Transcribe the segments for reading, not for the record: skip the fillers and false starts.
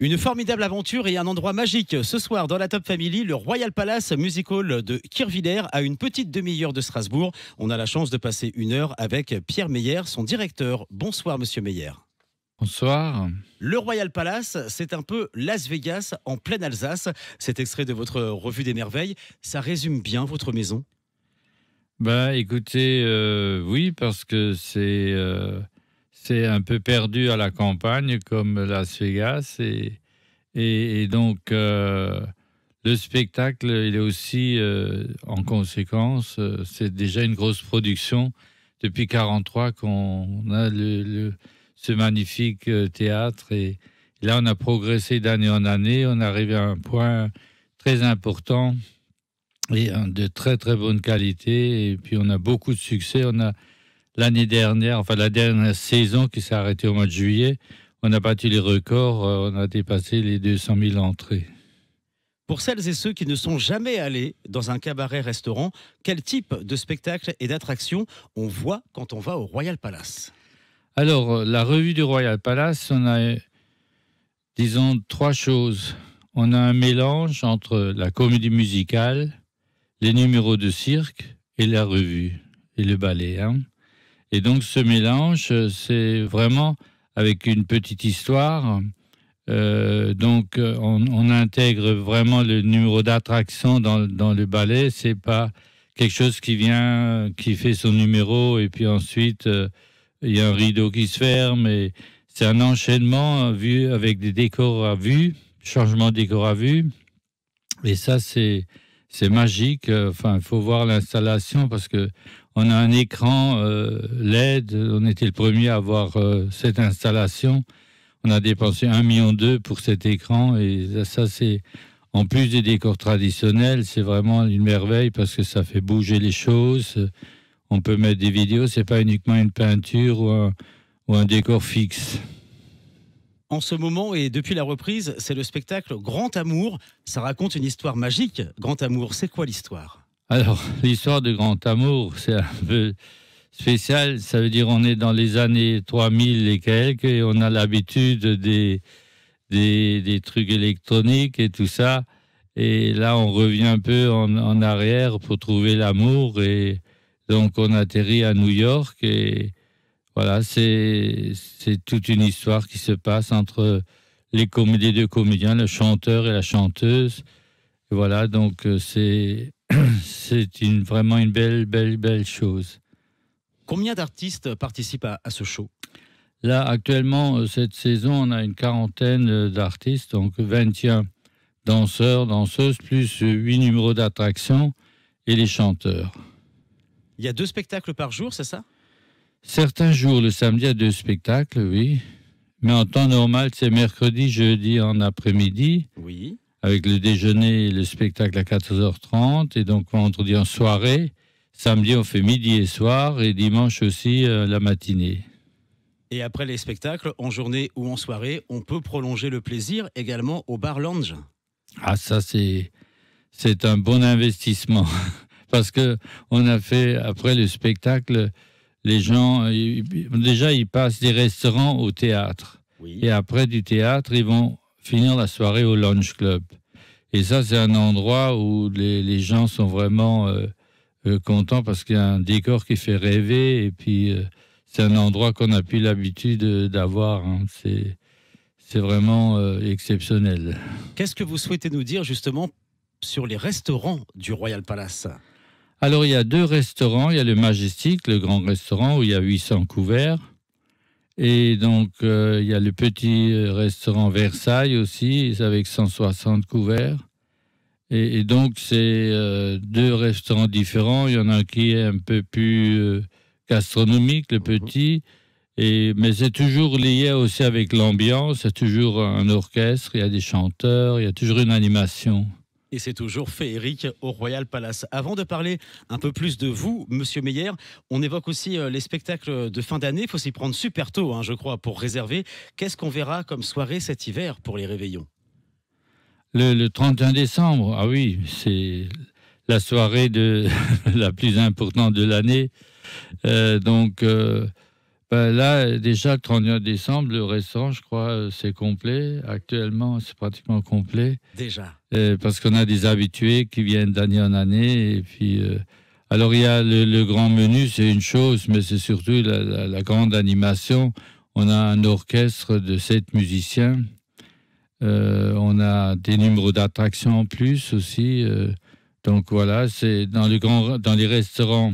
Une formidable aventure et un endroit magique. Ce soir, dans la Top Family, le Royal Palace Music Hall de Kirchwiller, à une petite demi-heure de Strasbourg. On a la chance de passer une heure avec Pierre Meyer, son directeur. Bonsoir, monsieur Meyer. Bonsoir. Le Royal Palace, c'est un peu Las Vegas en pleine Alsace. Cet extrait de votre revue des merveilles, ça résume bien votre maison? Écoutez, oui, parce que c'est un peu perdu à la campagne comme Las Vegas et donc le spectacle il est aussi en conséquence c'est déjà une grosse production depuis 43 qu'on a ce magnifique théâtre et là on a progressé d'année en année, on est arrivé à un point très important et de très très bonne qualité et puis on a beaucoup de succès. On a l'année dernière, enfin la dernière saison qui s'est arrêtée au mois de juillet, on a battu les records, on a dépassé les 200 000 entrées. Pour celles et ceux qui ne sont jamais allés dans un cabaret-restaurant, quel type de spectacle et d'attraction on voit quand on va au Royal Palace? Alors, la revue du Royal Palace, on a, disons, trois choses. On a un mélange entre la comédie musicale, les numéros de cirque et la revue et le ballet. Et donc, ce mélange, c'est vraiment avec une petite histoire. On intègre vraiment le numéro d'attraction dans le ballet. C'est pas quelque chose qui vient, qui fait son numéro et puis ensuite il y a un rideau qui se ferme. Et c'est un enchaînement vu avec des décors à vue, changement de décor à vue. Et ça, c'est magique. Enfin, il faut voir l'installation parce que on a un écran LED. On était le premier à avoir cette installation. On a dépensé 1,2 million pour cet écran et ça c'est, en plus des décors traditionnels, c'est vraiment une merveille parce que ça fait bouger les choses. On peut mettre des vidéos, c'est pas uniquement une peinture ou un décor fixe. En ce moment et depuis la reprise, c'est le spectacle Grand Amour. Ça raconte une histoire magique. Grand Amour, c'est quoi l'histoire? Alors, l'histoire de Grand Amour, c'est un peu spécial, ça veut dire on est dans les années 3000 et quelques et on a l'habitude des trucs électroniques et tout ça. Et là, on revient un peu en arrière pour trouver l'amour et donc on atterrit à New York et voilà, c'est toute une histoire qui se passe entre les deux comédiens, le chanteur et la chanteuse. Et voilà, donc c'est vraiment une belle chose. Combien d'artistes participent à ce show? Là, actuellement, cette saison, on a une quarantaine d'artistes, donc 21 danseurs, danseuses, plus 8 numéros d'attraction et les chanteurs. Il y a 2 spectacles par jour, c'est ça? Certains jours, le samedi, il y a 2 spectacles, oui. Mais en temps normal, c'est mercredi, jeudi en après-midi. Oui. Avec le déjeuner et le spectacle à 14h30. Et donc, vendredi en soirée. Samedi, on fait midi et soir, et dimanche aussi, la matinée. Et après les spectacles, en journée ou en soirée, on peut prolonger le plaisir également au bar lounge. Ah, ça, c'est un bon investissement. Parce que on a fait, après le spectacle, les gens, déjà, ils passent des restaurants au théâtre. Oui. Et après du théâtre, ils vont finir la soirée au Lounge Club. Et ça, c'est un endroit où les gens sont vraiment content parce qu'il y a un décor qui fait rêver et puis c'est un endroit qu'on n'a plus l'habitude d'avoir. C'est vraiment exceptionnel. Qu'est-ce que vous souhaitez nous dire justement sur les restaurants du Royal Palace? Alors, il y a 2 restaurants. Il y a le Majestic, le grand restaurant où il y a 800 couverts. Et donc, il y a le petit restaurant Versailles aussi, avec 160 couverts. Et donc, c'est 2 restaurants différents. Il y en a un qui est un peu plus gastronomique, le petit. Mais c'est toujours lié aussi avec l'ambiance. C'est toujours un orchestre, il y a des chanteurs, il y a toujours une animation. Et c'est toujours féerique au Royal Palace. Avant de parler un peu plus de vous, monsieur Meyer, on évoque aussi les spectacles de fin d'année. Il faut s'y prendre super tôt, je crois, pour réserver. Qu'est-ce qu'on verra comme soirée cet hiver pour les réveillons? Le 31 décembre, ah oui, c'est la soirée la plus importante de l'année. Ben là, déjà, le 31 décembre, le restaurant, je crois, c'est complet. Actuellement, c'est pratiquement complet. Déjà. Parce qu'on a des habitués qui viennent d'année en année. Et puis, alors, il y a le grand menu, c'est une chose, mais c'est surtout la grande animation. On a un orchestre de 7 musiciens. On a des numéros d'attraction en plus aussi. Donc voilà, c'est dans les restaurants,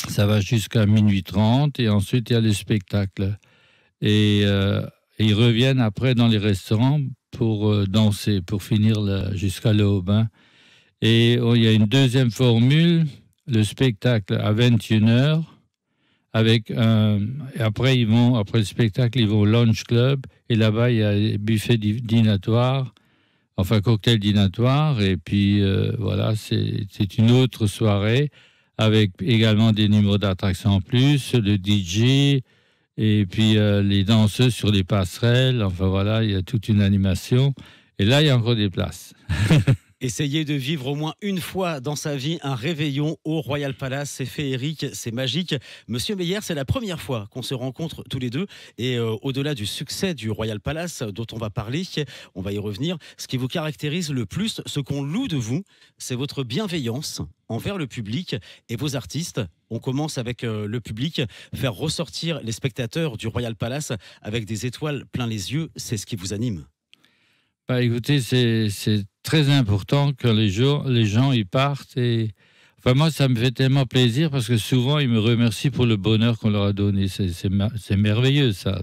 ça va jusqu'à minuit 30 et ensuite il y a le spectacle. Et ils reviennent après dans les restaurants pour danser, pour finir jusqu'à l'aube, hein. Et il y a une deuxième formule, le spectacle à 21h. Et après, après le spectacle, ils vont au Lunch Club. Et là-bas, il y a un buffet dînatoire, enfin cocktail dînatoire. Et puis, voilà, c'est une autre soirée avec également des numéros d'attraction en plus, le DJ, et puis les danseuses sur les passerelles. Enfin, voilà, il y a toute une animation. Et là, il y a encore des places. Essayez de vivre au moins une fois dans sa vie un réveillon au Royal Palace. C'est féerique, c'est magique. Monsieur Meyer, c'est la première fois qu'on se rencontre tous les deux. Et au-delà du succès du Royal Palace dont on va parler, on va y revenir, ce qui vous caractérise le plus, ce qu'on loue de vous, c'est votre bienveillance envers le public et vos artistes. On commence avec le public, faire ressortir les spectateurs du Royal Palace avec des étoiles plein les yeux, c'est ce qui vous anime. Bah, écoutez, c'est très important que les gens y partent. Et enfin, moi, ça me fait tellement plaisir parce que souvent, ils me remercient pour le bonheur qu'on leur a donné. C'est merveilleux, ça.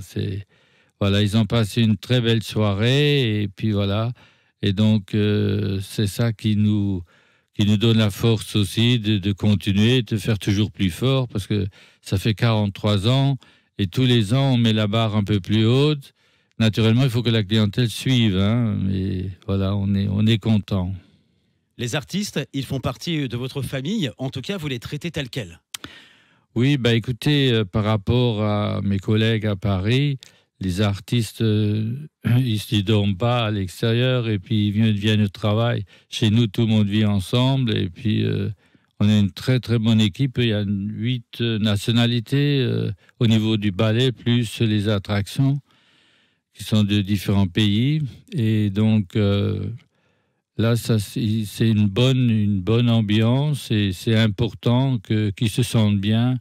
Voilà, ils ont passé une très belle soirée et puis voilà. Et donc, c'est ça qui nous donne la force aussi de continuer, de faire toujours plus fort parce que ça fait 43 ans et tous les ans, on met la barre un peu plus haute. Naturellement, il faut que la clientèle suive, hein, mais voilà, on est content. Les artistes, ils font partie de votre famille. En tout cas, vous les traitez tels quels. Oui, bah écoutez, par rapport à mes collègues à Paris, les artistes, ils ne dorment pas à l'extérieur et puis ils viennent au travail. Chez nous, tout le monde vit ensemble et puis on est une très très bonne équipe. Il y a 8 nationalités au niveau du ballet, plus les attractions qui sont de différents pays. Et donc, là, c'est une bonne ambiance et c'est important qu'ils se sentent bien.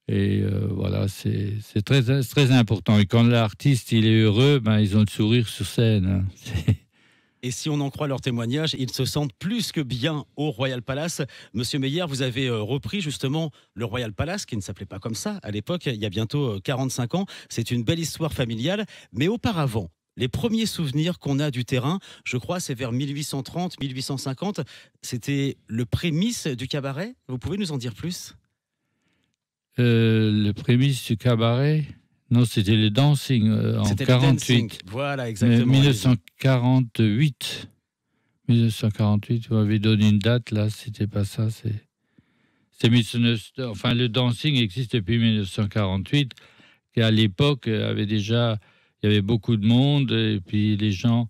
Et voilà, c'est très important. Et quand l'artiste il est heureux, ben, ils ont le sourire sur scène, hein. Et si on en croit leurs témoignages, ils se sentent plus que bien au Royal Palace. Monsieur Meyer, vous avez repris justement le Royal Palace, qui ne s'appelait pas comme ça à l'époque, il y a bientôt 45 ans. C'est une belle histoire familiale. Mais auparavant, les premiers souvenirs qu'on a du terrain, je crois, c'est vers 1830, 1850. C'était le prémisse du cabaret. Vous pouvez nous en dire plus ? Le prémisse du cabaret? Non, c'était le dancing en 48. Voilà, exactement. 1948. 1948, vous m'avez donné une date, là, c'était pas ça. Enfin, le dancing existe depuis 1948, qui à l'époque il y avait beaucoup de monde, et puis les gens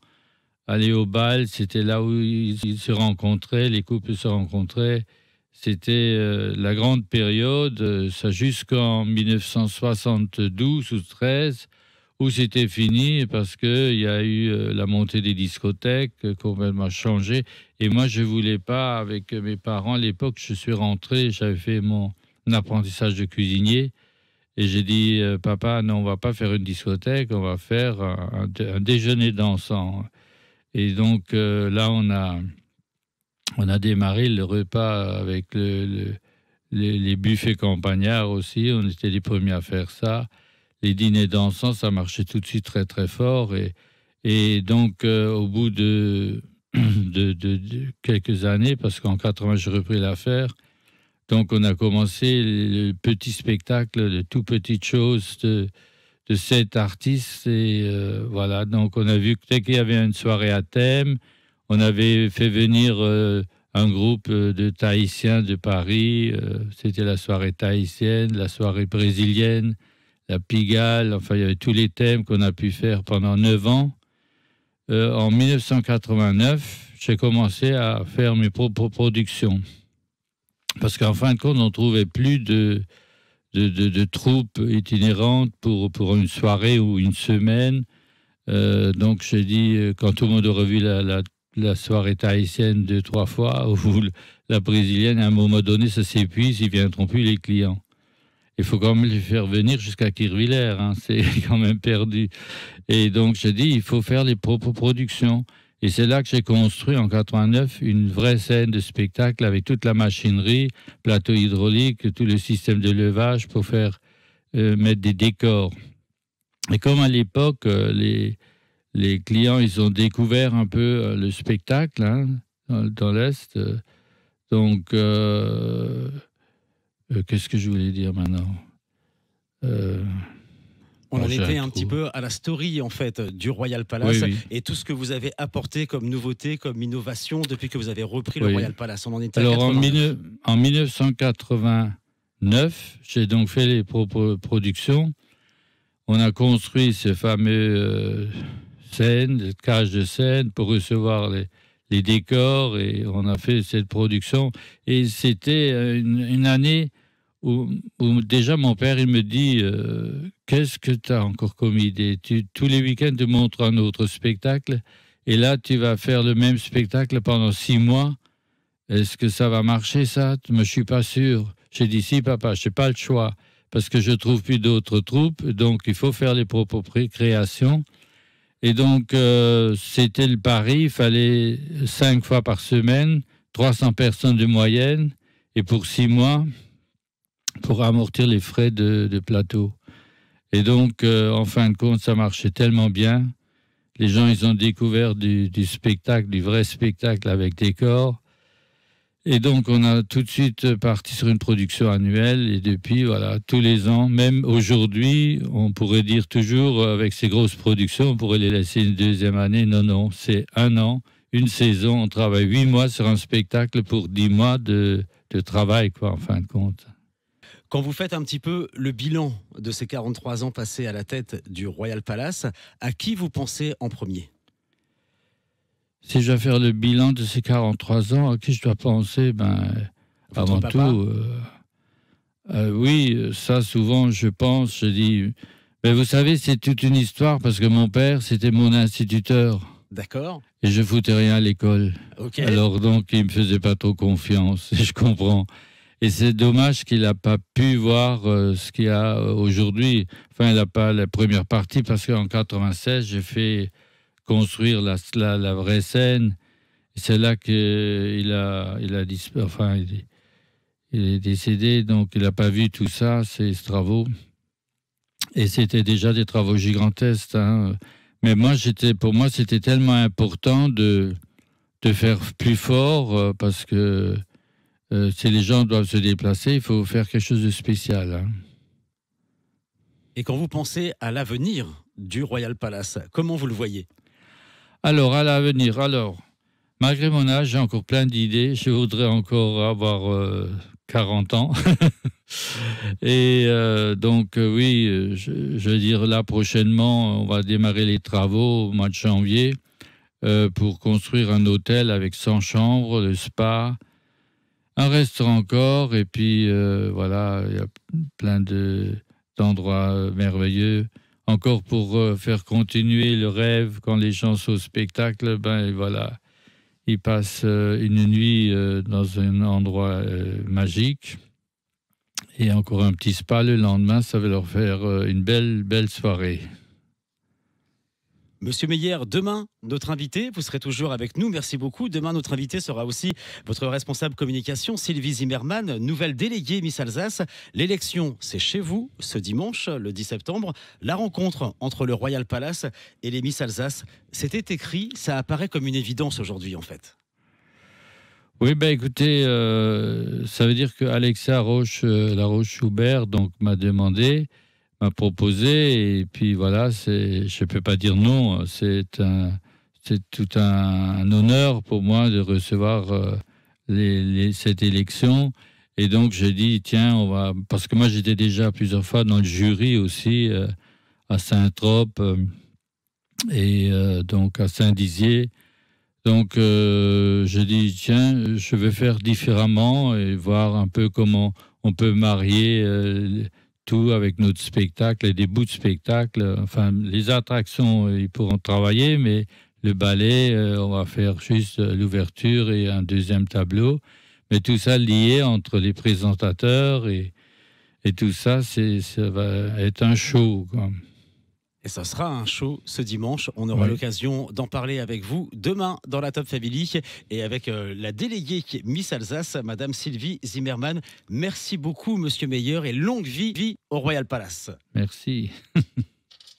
allaient au bal, c'était là où ils se rencontraient, les couples se rencontraient. C'était la grande période, ça jusqu'en 1972 ou 13, où c'était fini parce qu'il y a eu la montée des discothèques, complètement changé. Et moi, je ne voulais pas, avec mes parents, à l'époque, je suis rentré, j'avais fait mon apprentissage de cuisinier. Et j'ai dit, papa, non, on ne va pas faire une discothèque, on va faire un déjeuner dansant. Et donc là, on a démarré le repas avec les buffets campagnards aussi. On était les premiers à faire ça. Les dîners dansants, ça marchait tout de suite très, très fort. Et donc, au bout de quelques années, parce qu'en 80, j'ai repris l'affaire, donc on a commencé le petit spectacle, de tout petites choses de 7 artistes. Et voilà, donc on a vu que dès qu'il y avait une soirée à thème, on avait fait venir un groupe de Tahitiens de Paris. C'était la soirée tahitienne, la soirée brésilienne, la Pigalle. Enfin, il y avait tous les thèmes qu'on a pu faire pendant 9 ans. En 1989, j'ai commencé à faire mes propres productions. Parce qu'en fin de compte, on ne trouvait plus de de troupes itinérantes pour une soirée ou une semaine. Donc j'ai dit, quand tout le monde aurait vu la soirée tahitienne 2-3 fois, ou la brésilienne, à un moment donné, ça s'épuise, ils ne viendront plus les clients. Il faut quand même les faire venir jusqu'à Kirchwiller, hein, c'est quand même perdu. Et donc j'ai dit, il faut faire les propres productions. Et c'est là que j'ai construit en 89 une vraie scène de spectacle avec toute la machinerie, plateau hydraulique, tout le système de levage pour faire mettre des décors. Et comme à l'époque, les clients, ils ont découvert un peu le spectacle, hein, dans l'Est. Donc, qu'est-ce que je voulais dire maintenant? On en était un petit peu à la story, en fait, du Royal Palace, oui. Et tout ce que vous avez apporté comme nouveauté, comme innovation depuis que vous avez repris le Royal Palace. On en était Alors, à 89. en 1989, j'ai donc fait les propres productions. On a construit ce fameux scène, cage de scène pour recevoir les décors et on a fait cette production. Et c'était une année où déjà mon père, il me dit qu'est-ce que tu as encore comme idée? Tous les week-ends, tu montres un autre spectacle et là, tu vas faire le même spectacle pendant 6 mois. Est-ce que ça va marcher, ça? Mais je ne suis pas sûr. J'ai dit, si, papa, je n'ai pas le choix parce que je ne trouve plus d'autres troupes, donc il faut faire les propres créations. Et donc, c'était le pari, il fallait 5 fois par semaine, 300 personnes de moyenne, et pour 6 mois, pour amortir les frais de plateau. Et donc, en fin de compte, ça marchait tellement bien. Les gens, ils ont découvert du spectacle, du vrai spectacle avec décor. Et donc, on a tout de suite parti sur une production annuelle. Et depuis, voilà, tous les ans, même aujourd'hui, on pourrait dire toujours, avec ces grosses productions, on pourrait les laisser une deuxième année. Non, c'est 1 an, une saison. On travaille 8 mois sur un spectacle pour 10 mois de travail, quoi, en fin de compte. Quand vous faites un petit peu le bilan de ces 43 ans passés à la tête du Royal Palace, à qui vous pensez en premier? Si je dois faire le bilan de ces 43 ans, à qui je dois penser? Avant tout, oui, ça souvent je pense, je dis, mais vous savez, c'est toute une histoire parce que mon père, c'était mon instituteur. D'accord. Et je foutais rien à l'école. Okay. Alors donc, il me faisait pas trop confiance, je comprends. Et c'est dommage qu'il n'a pas pu voir ce qu'il y a aujourd'hui. Enfin, il n'a pas la première partie parce qu'en 96, j'ai fait construire la vraie scène. C'est là qu'il a disparu. Enfin, il est décédé, donc il n'a pas vu tout ça, ces travaux. Et c'était déjà des travaux gigantesques. Hein. Mais pour moi, c'était tellement important de faire plus fort parce que si les gens doivent se déplacer, il faut faire quelque chose de spécial. Hein. Et quand vous pensez à l'avenir du Royal Palace, comment vous le voyez? Alors, à l'avenir, malgré mon âge, j'ai encore plein d'idées. Je voudrais encore avoir 40 ans. Et donc, oui, je veux dire, là, prochainement, on va démarrer les travaux au mois de janvier pour construire un hôtel avec 100 chambres, le spa, un restaurant encore, et puis voilà, il y a plein d'endroits merveilleux. Encore pour faire continuer le rêve, quand les gens sont au spectacle, voilà, ils passent une nuit dans un endroit magique. Et encore un petit spa le lendemain, ça va leur faire une belle soirée. Monsieur Meyer, demain, notre invité, vous serez toujours avec nous, merci beaucoup. Demain, notre invité sera aussi votre responsable communication, Sylvie Zimmermann, nouvelle déléguée Miss Alsace. L'élection, c'est chez vous, ce dimanche, le 10 septembre. La rencontre entre le Royal Palace et les Miss Alsace, c'était écrit, ça apparaît comme une évidence aujourd'hui, en fait. Oui, écoutez, ça veut dire que Alexa Laroche-Schubert m'a demandé, m'a proposé, et puis voilà, je ne peux pas dire non. C'est tout un honneur pour moi de recevoir cette élection. Et donc, j'ai dit, tiens, parce que moi, j'étais déjà plusieurs fois dans le jury aussi, à Saint-Trope, et donc à Saint-Dizier. Donc, je dis, tiens, je vais faire différemment et voir un peu comment on peut marier tout avec notre spectacle et des bouts de spectacle. Enfin, les attractions, ils pourront travailler, mais le ballet, on va faire juste l'ouverture et un deuxième tableau. Mais tout ça lié entre les présentateurs et tout ça, ça va être un show, quoi. Et ça sera un show ce dimanche. On aura l'occasion d'en parler avec vous demain dans la Top Family et avec la déléguée Miss Alsace, Madame Sylvie Zimmermann. Merci beaucoup, Monsieur Meyer, et longue vie au Royal Palace. Merci.